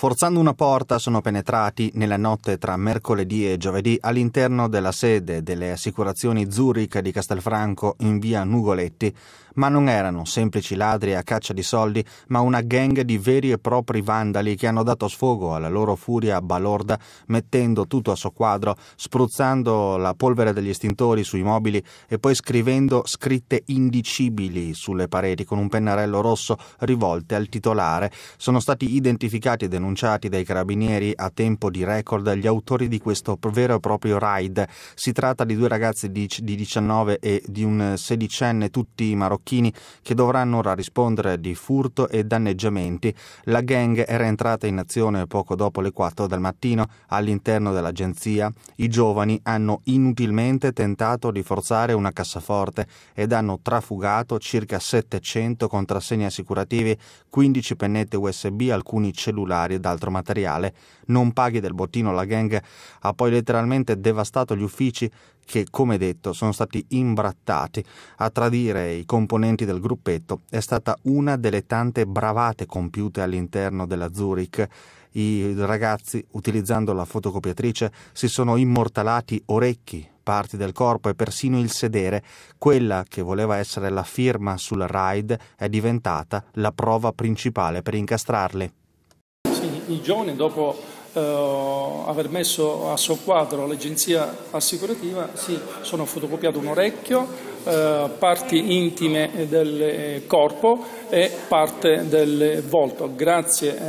Forzando una porta sono penetrati nella notte tra mercoledì e giovedì all'interno della sede delle assicurazioni Zurich di Castelfranco in via Nugoletti, ma non erano semplici ladri a caccia di soldi, ma una gang di veri e propri vandali che hanno dato sfogo alla loro furia balorda, mettendo tutto a soqquadro, spruzzando la polvere degli estintori sui mobili e poi scrivendo scritte indicibili sulle pareti con un pennarello rosso rivolte al titolare. Sono stati identificati e denunciati dai carabinieri a tempo di record gli autori di questo vero e proprio raid. Si tratta di due ragazzi di 19 e di un sedicenne, tutti marocchini, che dovranno ora rispondere di furto e danneggiamenti. La gang era entrata in azione poco dopo le 4 del mattino all'interno dell'agenzia. I giovani hanno inutilmente tentato di forzare una cassaforte ed hanno trafugato circa 700 contrassegni assicurativi, 15 pennette USB, alcuni cellulari ed altro materiale. Non paghi del bottino, la gang ha poi letteralmente devastato gli uffici che, come detto, sono stati imbrattati. A tradire i componenti del gruppetto è stata una delle tante bravate compiute all'interno della Zurich. I ragazzi, utilizzando la fotocopiatrice, si sono immortalati orecchi, parti del corpo e persino il sedere. Quella che voleva essere la firma sul raid è diventata la prova principale per incastrarli. Sì, i giovani, dopo aver messo a soqquadro l'agenzia assicurativa, sono fotocopiato un orecchio, parti intime del corpo e parte del volto. Grazie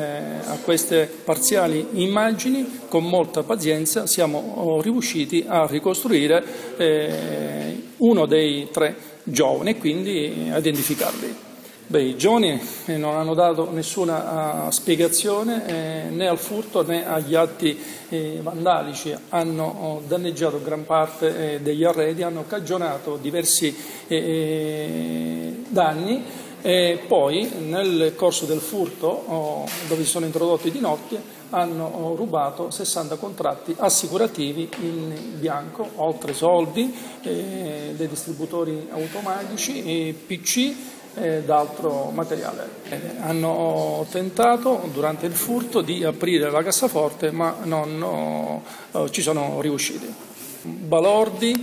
a queste parziali immagini, con molta pazienza, siamo riusciti a ricostruire uno dei 3 giovani e quindi a identificarli. I giovani non hanno dato nessuna spiegazione né al furto né agli atti vandalici, hanno danneggiato gran parte degli arredi, hanno cagionato diversi danni e poi nel corso del furto, dove si sono introdotti di notte, hanno rubato 60 contratti assicurativi in bianco, oltre soldi, dei distributori automatici, PC ed altro materiale. Hanno tentato durante il furto di aprire la cassaforte, ma non ci sono riusciti. Balordi,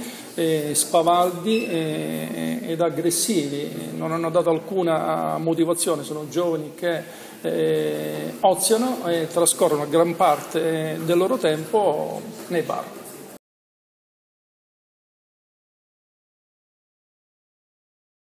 spavaldi ed aggressivi, non hanno dato alcuna motivazione, sono giovani che oziano e trascorrono gran parte del loro tempo nei bar.